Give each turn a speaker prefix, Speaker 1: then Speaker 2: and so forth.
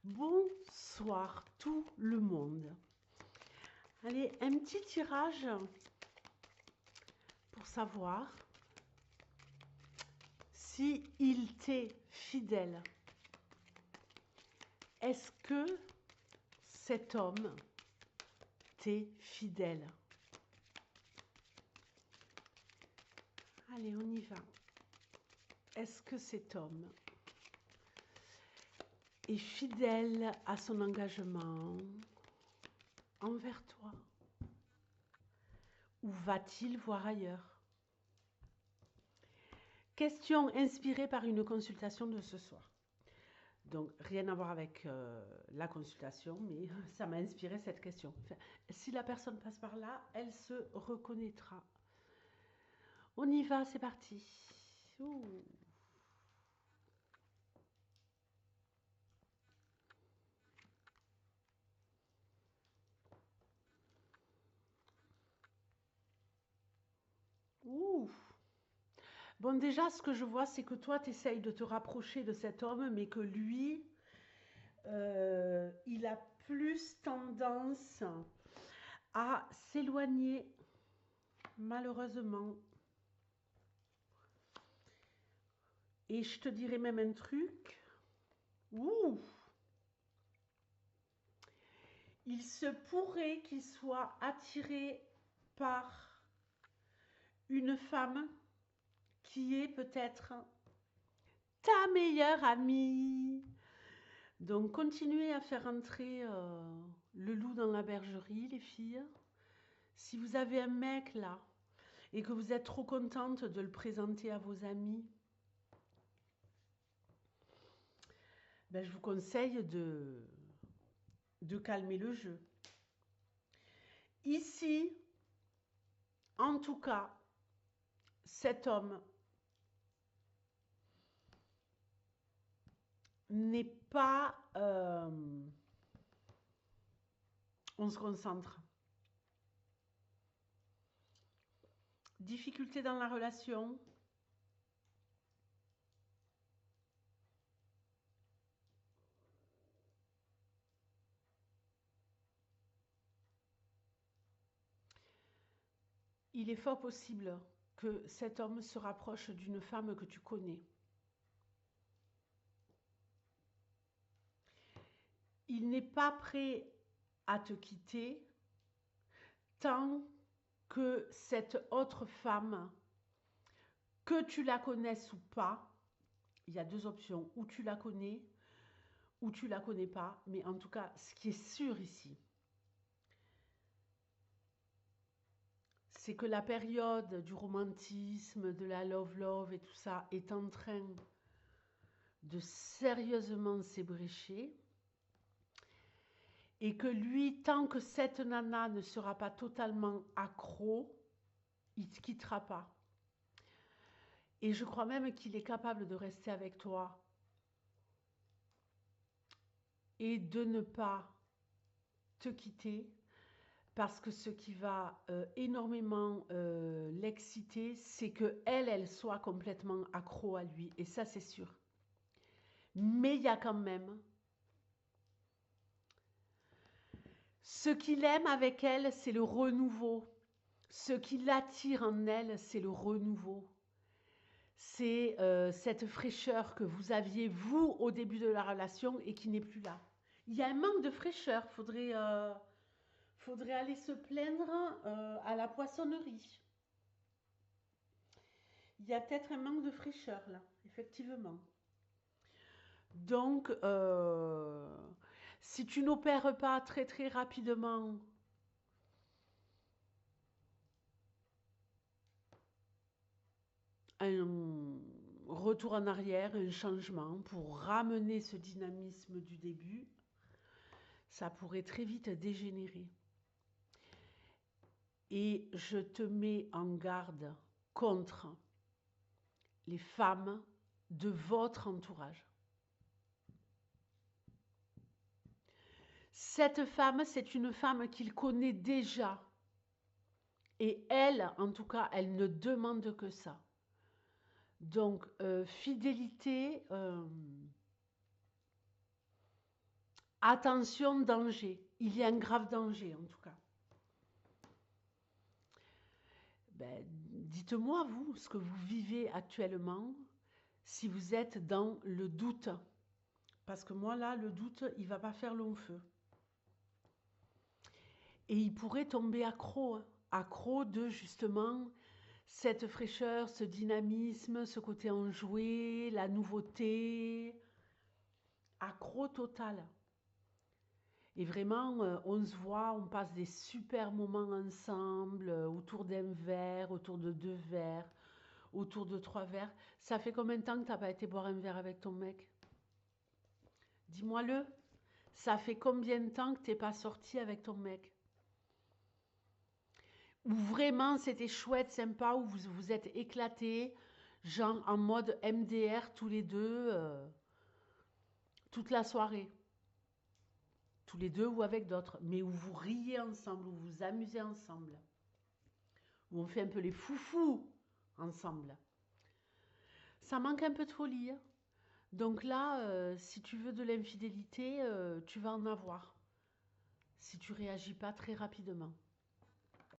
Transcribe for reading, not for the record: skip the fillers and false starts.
Speaker 1: Bonsoir tout le monde. Allez, un petit tirage pour savoir si il t'est fidèle. Est-ce que cet homme t'est fidèle? Allez, on y va. Est-ce que cet homme est fidèle à son engagement envers toi? Ou va-t-il voir ailleurs? Question inspirée par une consultation de ce soir. Donc, rien à voir avec la consultation, mais ça m'a inspiré cette question. Enfin, si la personne passe par là, elle se reconnaîtra. On y va, c'est parti. Ouh. Ouh. Bon, déjà, ce que je vois, c'est que toi, tu essayes de te rapprocher de cet homme, mais que lui, il a plus tendance à s'éloigner, malheureusement. Et je te dirais même un truc. Ouh. Il se pourrait qu'il soit attiré par une femme qui est peut-être ta meilleure amie. Donc, continuez à faire entrer le loup dans la bergerie, les filles. Si vous avez un mec là et que vous êtes trop contente de le présenter à vos amis, ben, je vous conseille de calmer le jeu. Ici, en tout cas, cet homme n'est pas... on se concentre. Difficulté dans la relation. Il est fort possible que cet homme se rapproche d'une femme que tu connais. Il n'est pas prêt à te quitter tant que cette autre femme, que tu la connaisses ou pas, il y a deux options, ou tu la connais ou tu la connais pas, mais en tout cas, ce qui est sûr ici, c'est que la période du romantisme, de la love et tout ça est en train de sérieusement s'ébrécher et que lui, tant que cette nana ne sera pas totalement accro, il ne te quittera pas. Et je crois même qu'il est capable de rester avec toi et de ne pas te quitter, parce que ce qui va énormément l'exciter, c'est que elle soit complètement accro à lui, et ça c'est sûr. Mais il y a quand même ce qu'il aime avec elle, c'est le renouveau. Ce qui l'attire en elle, c'est le renouveau. C'est cette fraîcheur que vous aviez, vous, au début de la relation et qui n'est plus là. Il y a un manque de fraîcheur. Faudrait aller se plaindre à la poissonnerie. Il y a peut-être un manque de fraîcheur là, effectivement. Donc, si tu n'opères pas très très rapidement un retour en arrière, un changement pour ramener ce dynamisme du début, ça pourrait très vite dégénérer. Et je te mets en garde contre les femmes de votre entourage. Cette femme, c'est une femme qu'il connaît déjà. Et elle, en tout cas, elle ne demande que ça. Donc, fidélité, Attention, danger. Il y a un grave danger en tout cas. Ben, dites-moi, vous, ce que vous vivez actuellement, si vous êtes dans le doute. Parce que moi, là, le doute, il va pas faire long feu. Et il pourrait tomber accro, hein. Accro de justement cette fraîcheur, ce dynamisme, ce côté enjoué, la nouveauté. Accro total. Et vraiment, on se voit, on passe des super moments ensemble, autour d'un verre, autour de 2 verres, autour de 3 verres. Ça fait combien de temps que tu n'as pas été boire un verre avec ton mec? Dis-moi-le. Ça fait combien de temps que tu n'es pas sorti avec ton mec? Ou vraiment c'était chouette, sympa, où vous vous êtes éclatés, genre en mode MDR tous les deux, toute la soirée. Tous les deux ou avec d'autres, mais où vous riez ensemble, où vous vous amusez ensemble, où on fait un peu les foufous ensemble. Ça manque un peu de folie, hein. Donc là, si tu veux de l'infidélité, tu vas en avoir. Si tu réagis pas très rapidement.